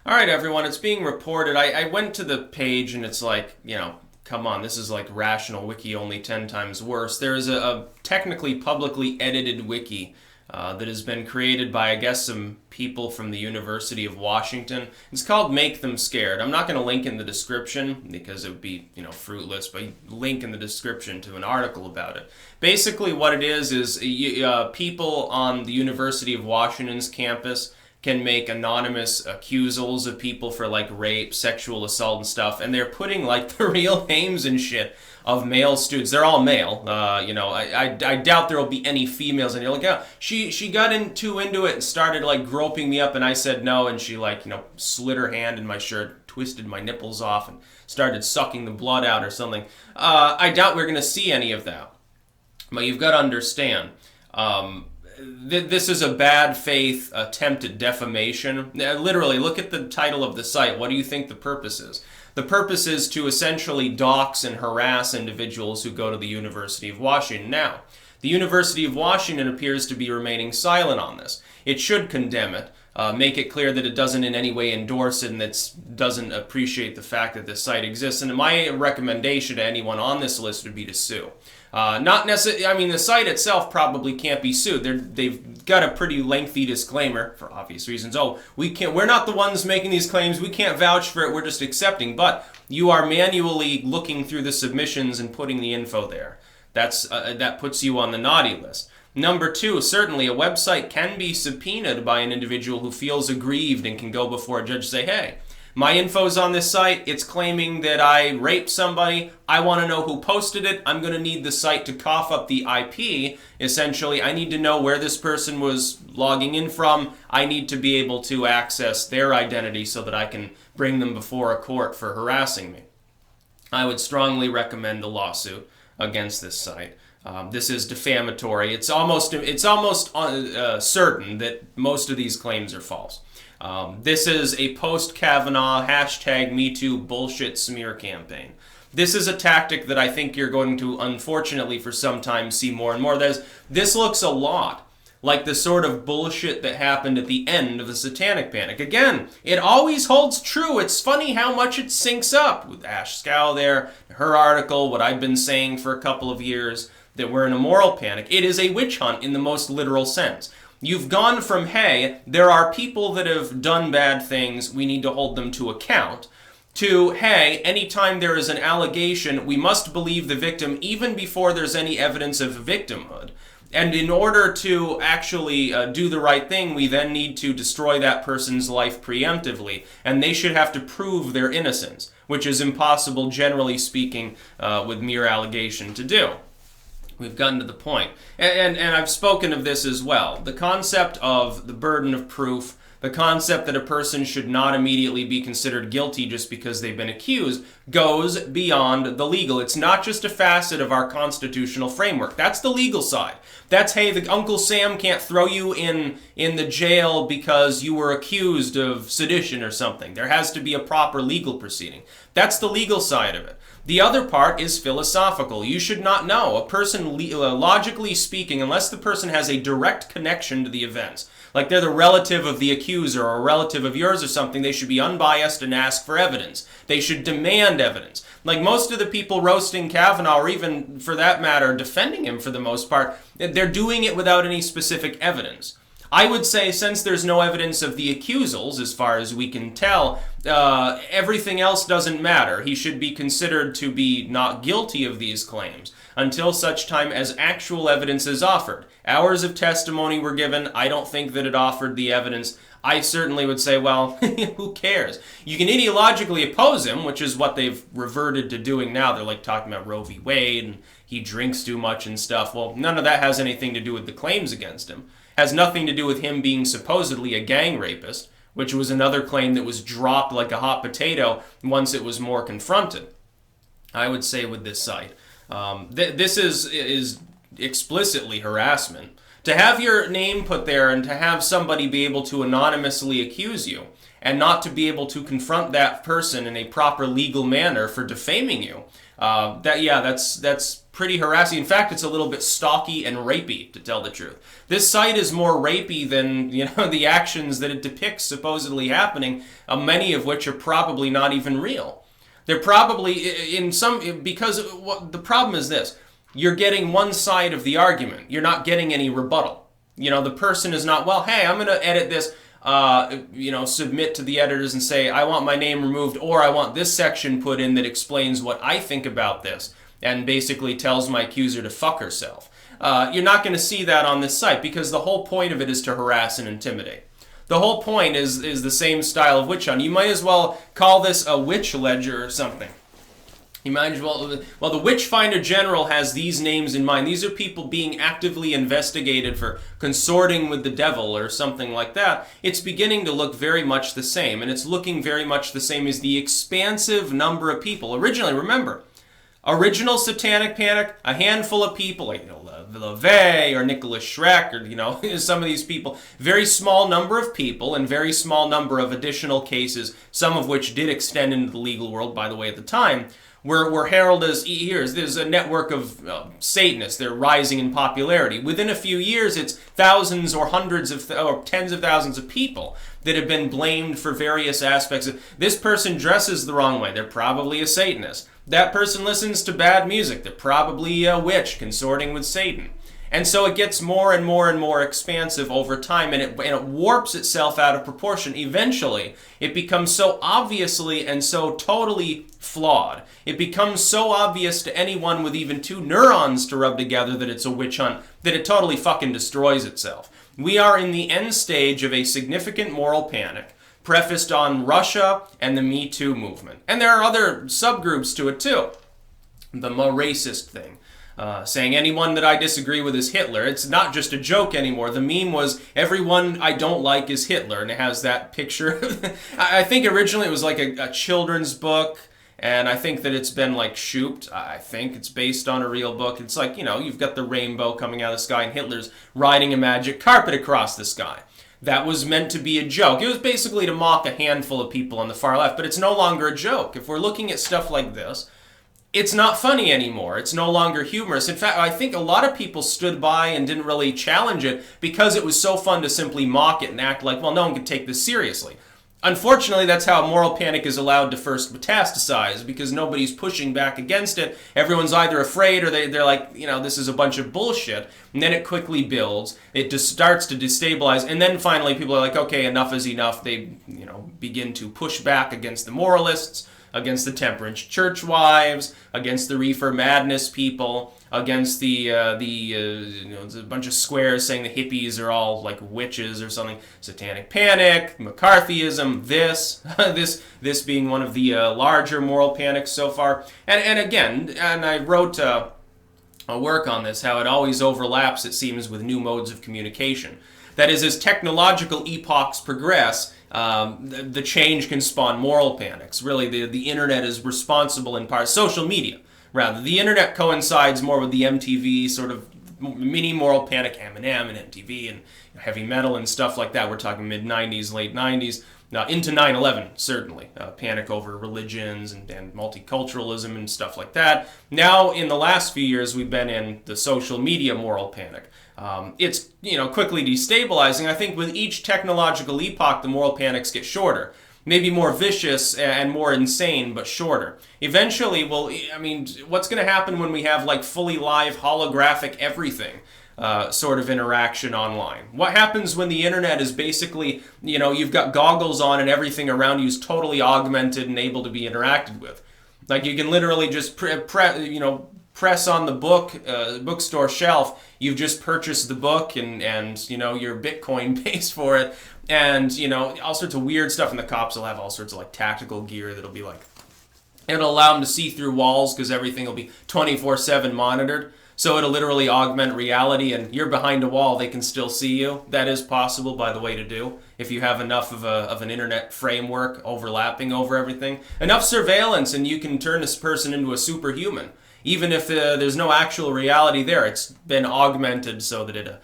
All right, everyone, it's being reported. I went to the page and it's like, come on, this is like Rational Wiki only 10 times worse. There is a technically publicly edited wiki that has been created by, I guess, some people from the University of Washington. It's called Make Them Scared. I'm not going to link in the description because it would be, fruitless, but link in the description to an article about it. Basically what it is people on the University of Washington's campus can make anonymous accusals of people for like rape, sexual assault and stuff, and they're putting like the real names and shit of male students. They're all male. I doubt there will be any females. And you're like, yeah, she got too into it and started like groping me up, and I said no, and she slid her hand in my shirt, twisted my nipples off, and started sucking the blood out or something. I doubt we're gonna see any of that. But you've got to understand. This is a bad faith attempt at defamation. Literally, look at the title of the site. What do you think the purpose is? The purpose is to essentially dox and harass individuals who go to the University of Washington. Now, the University of Washington appears to be remaining silent on this. It should condemn it, make it clear that it doesn't in any way endorse it and that doesn't appreciate the fact that this site exists. And my recommendation to anyone on this list would be to sue. Not necessarily. I mean, the site itself probably can't be sued. They've got a pretty lengthy disclaimer for obvious reasons. Oh, we're not the ones making these claims. We can't vouch for it. We're just accepting. But you are manually looking through the submissions and putting the info there. That puts you on the naughty list. Number two, certainly a website can be subpoenaed by an individual who feels aggrieved and can go before a judge and say, hey, my info's on this site. It's claiming that I raped somebody. I want to know who posted it. I'm going to need the site to cough up the IP. Essentially, I need to know where this person was logging in from. I need to be able to access their identity so that I can bring them before a court for harassing me. I would strongly recommend a lawsuit against this site. This is defamatory. It's almost certain that most of these claims are false. This is a post-Kavanaugh #MeToo bullshit smear campaign. This is a tactic that I think you're going to, unfortunately, for some time see more and more. This looks a lot like the sort of bullshit that happened at the end of the Satanic Panic. Again, it always holds true. It's funny how much it syncs up with Ash Scow there, her article, what I've been saying for a couple of years, that we're in a moral panic. It is a witch hunt in the most literal sense. You've gone from, hey, there are people that have done bad things, we need to hold them to account, to, hey, anytime there is an allegation, we must believe the victim even before there's any evidence of victimhood. And in order to actually do the right thing, we then need to destroy that person's life preemptively, and they should have to prove their innocence, which is impossible, generally speaking, with mere allegation to do. We've gotten to the point. And I've spoken of this as well. The concept of the burden of proof, the concept that a person should not immediately be considered guilty just because they've been accused, goes beyond the legal. It's not just a facet of our constitutional framework. That's the legal side. That's, hey, the Uncle Sam can't throw you in the jail because you were accused of sedition or something. There has to be a proper legal proceeding. That's the legal side of it. The other part is philosophical. You should not know. A person, logically speaking, unless the person has a direct connection to the events, like they're the relative of the accuser or a relative of yours or something, they should be unbiased and ask for evidence. They should demand evidence. Like most of the people roasting Kavanaugh, or even for that matter, defending him for the most part, they're doing it without any specific evidence. I would say, since there's no evidence of the accusals, as far as we can tell, everything else doesn't matter. He should be considered to be not guilty of these claims until such time as actual evidence is offered. Hours of testimony were given. I don't think that it offered the evidence. I certainly would say, well, who cares? You can ideologically oppose him, which is what they've reverted to doing now. They're like talking about Roe v. Wade and he drinks too much and stuff. Well, none of that has anything to do with the claims against him. Has nothing to do with him being supposedly a gang rapist, which was another claim that was dropped like a hot potato once it was more confronted. I would say with this site, this is explicitly harassment. To have your name put there and to have somebody be able to anonymously accuse you and not to be able to confront that person in a proper legal manner for defaming you, that's pretty harassing. In fact, it's a little bit stalky and rapey, to tell the truth. This site is more rapey than the actions that it depicts supposedly happening, many of which are probably not even real. They're probably because the problem is this. You're getting one side of the argument. You're not getting any rebuttal. The person is not, well, hey, I'm going to edit this, submit to the editors and say, I want my name removed, or I want this section put in that explains what I think about this, and basically tells my accuser to fuck herself. You're not going to see that on this site, because the whole point of it is to harass and intimidate. The whole point is the same style of witch hunt. You might as well call this a witch ledger or something. You might as well, the Witchfinder General has these names in mind. These are people being actively investigated for consorting with the devil or something like that. It's beginning to look very much the same, and it's looking very much the same as the expansive number of people. Originally, remember, original Satanic Panic, a handful of people, like LaVey or Nicholas Schreck or some of these people, very small number of people and very small number of additional cases, some of which did extend into the legal world, by the way, at the time. We're heralded as, there's a network of Satanists. They're rising in popularity. Within a few years, it's thousands or hundreds of, or tens of thousands of people that have been blamed for various aspects of, this person dresses the wrong way. They're probably a Satanist. That person listens to bad music. They're probably a witch consorting with Satan. And so it gets more and more and more expansive over time, and it warps itself out of proportion. Eventually, it becomes so obviously and so totally flawed. It becomes so obvious to anyone with even two neurons to rub together that it's a witch hunt, that it totally fucking destroys itself. We are in the end stage of a significant moral panic, prefaced on Russia and the Me Too movement. And there are other subgroups to it too. The more racist thing. Saying anyone that I disagree with is Hitler. It's not just a joke anymore. The meme was, everyone I don't like is Hitler, and it has that picture. I think originally it was like a children's book, and I think that it's been like shooped. I think it's based on a real book. It's like, you've got the rainbow coming out of the sky, and Hitler's riding a magic carpet across the sky. That was meant to be a joke. It was basically to mock a handful of people on the far left, but it's no longer a joke. If we're looking at stuff like this, it's not funny anymore. It's no longer humorous. In fact, I think a lot of people stood by and didn't really challenge it because it was so fun to simply mock it and act like, well, no one can take this seriously. Unfortunately, that's how moral panic is allowed to first metastasize, because nobody's pushing back against it. Everyone's either afraid or they're like, this is a bunch of bullshit. And then it quickly builds. It just starts to destabilize. And then finally people are like, okay, enough is enough. They, begin to push back against the moralists, against the temperance church wives, against the reefer madness people, against there's a bunch of squares saying the hippies are all like witches or something. Satanic Panic, McCarthyism, this being one of the larger moral panics so far. And again, I wrote a work on this, how it always overlaps, it seems, with new modes of communication. That is, as technological epochs progress, the change can spawn moral panics. Really, the internet is responsible in part, social media, rather. The internet coincides more with the MTV sort of mini moral panic, Eminem and MTV and heavy metal and stuff like that. We're talking mid-90s, late 90s, into 9/11, certainly. Panic over religions and multiculturalism and stuff like that. Now, in the last few years, we've been in the social media moral panic. It's quickly destabilizing. I think with each technological epoch, the moral panics get shorter. Maybe more vicious and more insane, but shorter. Eventually, what's going to happen when we have like fully live holographic everything sort of interaction online? What happens when the internet is basically, you've got goggles on and everything around you is totally augmented and able to be interacted with? Like you can literally just press on the bookstore shelf. You've just purchased the book and your Bitcoin pays for it, and all sorts of weird stuff. And the cops will have all sorts of like tactical gear that'll be like, it'll allow them to see through walls because everything will be 24/7 monitored. So it'll literally augment reality, and you're behind a wall, they can still see you. That is possible, by the way, to do if you have enough of an internet framework overlapping over everything. Enough surveillance, and you can turn this person into a superhuman. Even if there's no actual reality there, it's been augmented so that it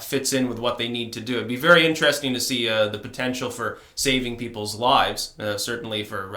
fits in with what they need to do. It'd be very interesting to see the potential for saving people's lives, certainly for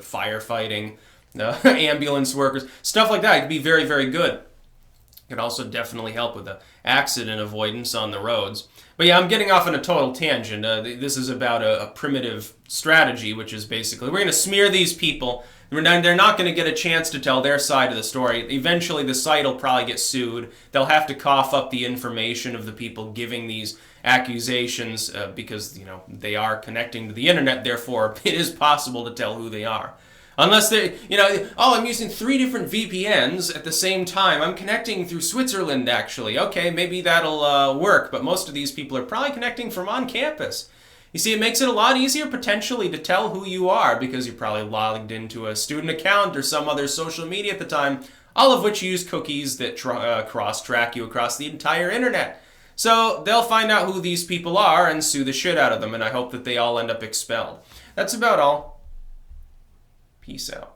firefighting, ambulance workers, stuff like that. It could be very, very good. It could also definitely help with accident avoidance on the roads. But yeah, I'm getting off on a total tangent. This is about a primitive strategy, which is basically we're going to smear these people. They're not going to get a chance to tell their side of the story. Eventually, the site will probably get sued. They'll have to cough up the information of the people giving these accusations because, they are connecting to the internet. Therefore, it is possible to tell who they are. Unless they, I'm using 3 different VPNs at the same time. I'm connecting through Switzerland, actually. Okay, maybe that'll work. But most of these people are probably connecting from on campus. You see, it makes it a lot easier potentially to tell who you are because you're probably logged into a student account or some other social media at the time, all of which use cookies that cross-track you across the entire internet. So they'll find out who these people are and sue the shit out of them, and I hope that they all end up expelled. That's about all. Peace out.